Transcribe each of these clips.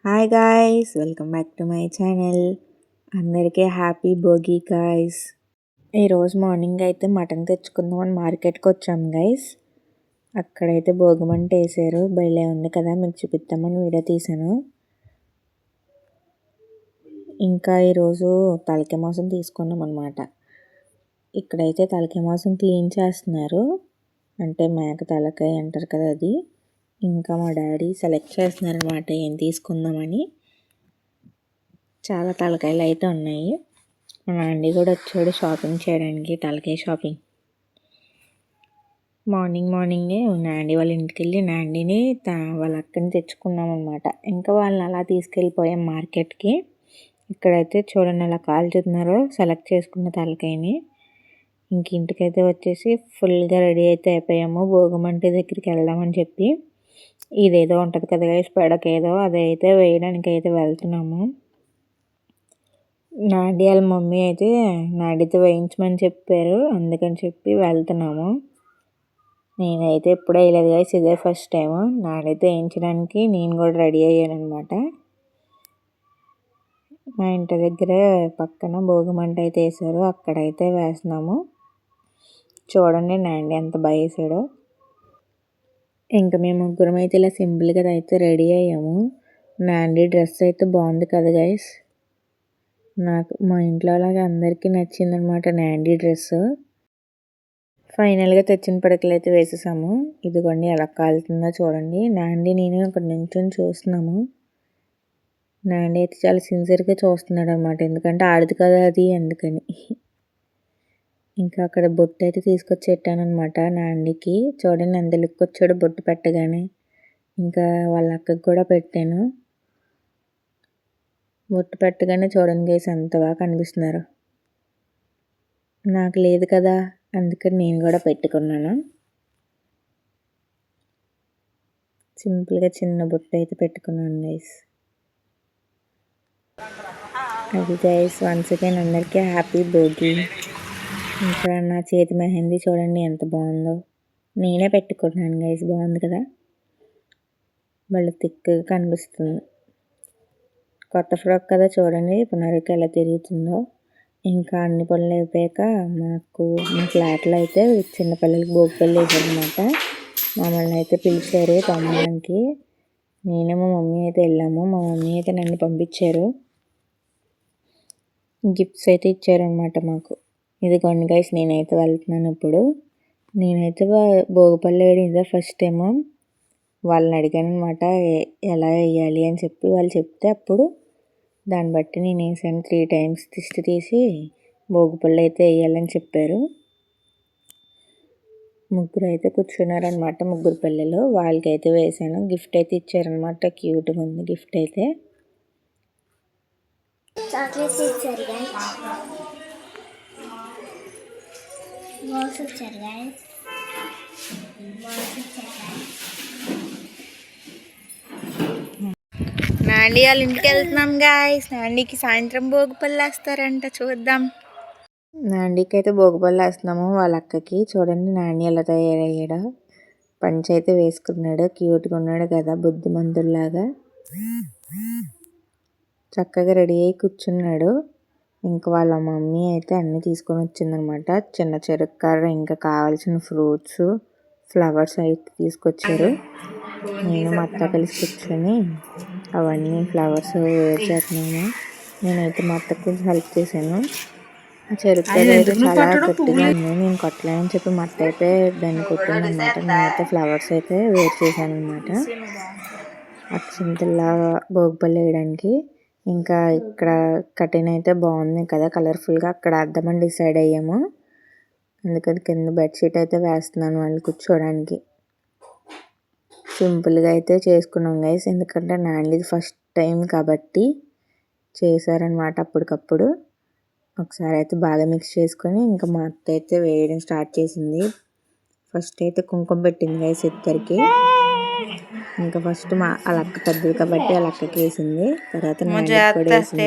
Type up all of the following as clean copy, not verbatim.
Hi guys, welcome back to my channel. అందరికీ happy Bhogi guys. ఈరోజు morning అయితే mutton తెచ్చుకుందామని మార్కెట్కి వచ్చాం గైస్. అక్కడైతే భోగిమంట వేసారు, భలే ఉంది కదా, మీకు చూపిద్దామని వీడియో తీసాను. ఇంకా ఈరోజు తలకాయ మాంసం తీసుకున్నాం అనమాట. ఇక్కడైతే తలకాయ మాంసం క్లీన్ చేస్తున్నారు, అంటే మేక తలకాయ అంటారు కదా అది. ఇంకా మా డాడీ సెలెక్ట్ చేస్తున్నారనమాట ఏం తీసుకుందామని. చాలా తలకాయలు అయితే ఉన్నాయి. మా నాండి కూడా వచ్చాడు షాపింగ్ చేయడానికి, తలకాయ షాపింగ్. మార్నింగే నాండి వాళ్ళ ఇంటికి వెళ్ళి నాండిని వాళ్ళ అక్కని తెచ్చుకున్నాం అనమాట. ఇంకా వాళ్ళని అలా తీసుకెళ్ళిపోయాం మార్కెట్కి. ఇక్కడైతే చూడండి అలా కాల్చుతున్నారో సెలెక్ట్ చేసుకున్న తలకాయని. ఇంక ఇంటికైతే వచ్చేసి ఫుల్గా రెడీ అయితే అయిపోయాము, భోగిమంట దగ్గరికి వెళ్దామని చెప్పి. ఇదేదో ఉంటుంది కదా గైస్, పెడకేదో, అదైతే వేయడానికి అయితే వెళ్తున్నాము. నాడి వాళ్ళ మమ్మీ అయితే నాడితో వేయించమని చెప్పారు, అందుకని చెప్పి వెళ్తున్నాము. నేనైతే ఎప్పుడు వేయలేదు గైస్, ఇదే ఫస్ట్ టైం నాడితో వేయించడానికి. నేను కూడా రెడీ అయ్యాను అనమాట. మా ఇంటి దగ్గర పక్కన భోగిమంట అయితే వేసారు, అక్కడైతే వేస్తున్నాము. చూడండి నాండి ఎంత బాగా వేసాడో. ఇంకా మేము ముగ్గురం అయితే ఇలా సింపుల్గా అయితే రెడీ అయ్యాము. నాండి డ్రెస్ అయితే బాగుంది కదా గైస్. నాకు మా ఇంట్లో అలాగే అందరికీ నచ్చిందనమాట నాండి డ్రెస్. ఫైనల్గా తెచ్చిన పడకలు అయితే వేసేసాము. ఇదిగోండి ఎలా కాలుతుందో చూడండి. నాండి నేను ఇక్కడ నించొని చూస్తున్నాము. నాండి అయితే చాలా సిన్సియర్గా చూస్తున్నాడు అనమాట, ఎందుకంటే ఆడదు కదా అది, అందుకని. ఇంకా అక్కడ బొట్టు అయితే తీసుకొచ్చి పెట్టాను అనమాట నాండికి. చూడండి ఎంత లుక్ వచ్చాడు బొట్టు పెట్టగానే. ఇంకా వాళ్ళ అక్కకి కూడా పెట్టాను. బొట్టు పెట్టగానే చూడండి గైస్ ఎంత బాగా కనిపిస్తున్నారు. నాకు లేదు కదా, అందుకని నేను కూడా పెట్టుకున్నాను. సింపుల్గా చిన్న బొట్టు అయితే పెట్టుకున్నాను గైస్. అది గైస్, వన్స్ అగైన్ అందరికీ హ్యాపీ భోగి. ఇంకా నా చేతి మెహందీ చూడండి ఎంత బాగుందో. నేనే పెట్టుకున్నాను గైస్, బాగుంది కదా, వాళ్ళు థిక్గా కనిపిస్తుంది. కొత్త ఫ్రాక్ కదా, చూడండి పునరుకి ఎలా తిరుగుతుందో. ఇంకా అన్ని పనులు అయిపోయాక మా ఫ్లాట్లో అయితే చిన్నపిల్లలకి భోగిపళ్ళు వేసారనమాట. మమ్మల్ని అయితే పిలిచారు తమ్మడానికి. నేను మా మమ్మీ అయితే వెళ్ళాము. మా మమ్మీ అయితే నన్ను పంపించారు, గిఫ్ట్స్ అయితే ఇచ్చారనమాట మాకు. ఇదిగోండి గైస్, నేనైతే వెళ్తున్నాను ఇప్పుడు. నేనైతే భోగిపళ్ళు వేయడం ఇదే ఫస్ట్ టైము. వాళ్ళని అడిగాను అనమాట ఎలా వేయాలి అని చెప్పి. వాళ్ళు చెప్తే అప్పుడు దాన్ని బట్టి నేను వేసాను. 3 times దిష్టి తీసి భోగిపళ్ళు అయితే వేయాలని చెప్పారు. ముగ్గురు అయితే కూర్చున్నారనమాట, ముగ్గురు పిల్లలు. వాళ్ళకైతే వేసాను. గిఫ్ట్ అయితే ఇచ్చారనమాట, క్యూట్గా ఉంది గిఫ్ట్ అయితే. చాక్లెట్స్ ఇచ్చారు నాండి వాళ్ళ ఇంటికి వెళ్తున్నాం గాయస్. నాండికి సాయంత్రం భోగిపళ్ళు వేస్తారంట, చూద్దాం. నాండికి అయితే భోగిపళ్ళు వేస్తున్నాము వాళ్ళ అక్కకి. చూడండి నాండి ఎలా తయారయ్యాడో. పంచి అయితే వేసుకున్నాడు, క్యూట్గా ఉన్నాడు కదా, బుద్ధిమంతుల్లాగా చక్కగా రెడీ అయ్యి కూర్చున్నాడు. ఇంకా వాళ్ళ మమ్మీ అయితే అన్నీ తీసుకొని వచ్చిందనమాట. చిన్న చెరుకు కర్ర, ఇంకా కావాల్సిన ఫ్రూట్స్, ఫ్లవర్స్ అయితే తీసుకొచ్చారు. నేను మా అత్త కలిసి కూర్చొని అవన్నీ ఫ్లవర్స్ వేరు చేస్తున్నాము. నేనైతే మా అత్తకు కొంచెం హెల్ప్ చేశాను. ఆ చెరుకు కర్ర అయితే చాలా గట్టిగా ఉంది, నేను కొట్టలేనని చెప్పి మా అత్త అయితే దాన్ని కొట్టిందనమాట. నేనైతే ఫ్లవర్స్ అయితే వేరు చేశాను అనమాట, అక్షింతల్లాగా భోగిపళ్ళు వేయడానికి. ఇంకా ఇక్కడ కటిన్ అయితే బాగుంది కదా కలర్ఫుల్గా, అక్కడ అద్దమని డిసైడ్ అయ్యాము. అందుకని కింద బెడ్షీట్ అయితే వేస్తున్నాను వాళ్ళు కూర్చోడానికి. సింపుల్గా అయితే చేసుకున్నాం గైస్, ఎందుకంటే నాండిది ఫస్ట్ టైం కాబట్టి చేశారనమాట అప్పటికప్పుడు. ఒకసారి అయితే బాగా మిక్స్ చేసుకొని ఇంకా మా అత్త అయితే వేయడం స్టార్ట్ చేసింది. ఫస్ట్ అయితే కుంకుమ పెట్టింది గైస్ ఇద్దరికి. ఇంకా ఫస్ట్ మా వాళ్ళ అక్క పెద్దది కాబట్టి వాళ్ళ అక్కకి వేసింది, తర్వాత నాండి కూడా వేసింది.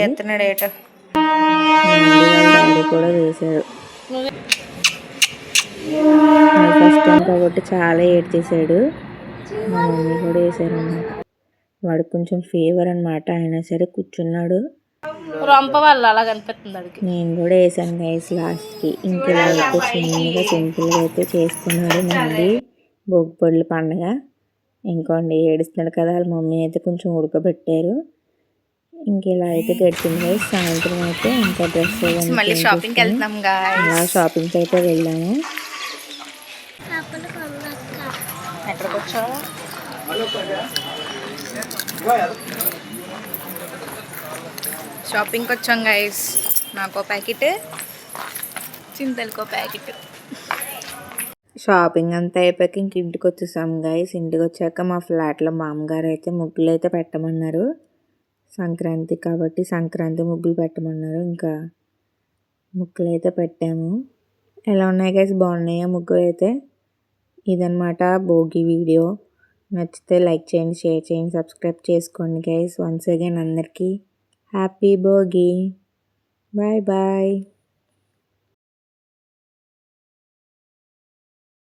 నాండి వాళ్ళ డాడీ కూడా వేశాడు. ఫస్ట్ టైం కాబట్టి చాలా ఏడ్ చేశాడు. మా మమ్మీ కూడా వేసారు అన్నమాట. వాడికి కొంచెం ఫీవర్ అనమాట, అయినా సరే కూర్చున్నాడు. నేను కూడా వేసాను గైస్ లాస్ట్కి. ఇంకా ఇలా అయితే చిన్నగా సింపుల్గా అయితే చేసుకున్నాడు మళ్ళీ భోగి పళ్ళు పండుగ. ఇంకోండి ఏడుస్తున్నాడు కదా, వాళ్ళ మమ్మీ అయితే కొంచెం ఉడకబెట్టారు. ఇంక ఇలా అయితే గడిచింది గైస్. సాయంత్రం అయితే ఇంకా డ్రెస్ మళ్ళీ షాపింగ్కి వెళ్తున్నాం అలా షాపింగ్కి అయితే వెళ్ళాము. ఎక్కడికి వచ్చావు? షాపింగ్కి వచ్చాం గైస్. నాకో ప్యాకెట్, చింతలకో ప్యాకెట్. షాపింగ్ అంతా అయిపోయాక ఇంక ఇంటికి వచ్చేసాం గైస్. ఇంటికి వచ్చాక మా ఫ్లాట్లో మా అమ్మగారు అయితే ముగ్గులు అయితే పెట్టమన్నారు. సంక్రాంతి కాబట్టి సంక్రాంతి ముగ్గులు పెట్టమన్నారు. ఇంకా ముగ్గులు అయితే పెట్టాము. ఎలా ఉన్నాయి గైస్, బాగున్నాయా ముగ్గులు అయితే? ఇదనమాట భోగి వీడియో. నచ్చితే లైక్ చేయండి, షేర్ చేయండి, సబ్స్క్రైబ్ చేసుకోండి గైస్. వన్స్ అగైన్ అందరికీ హ్యాపీ భోగి. Bye bye.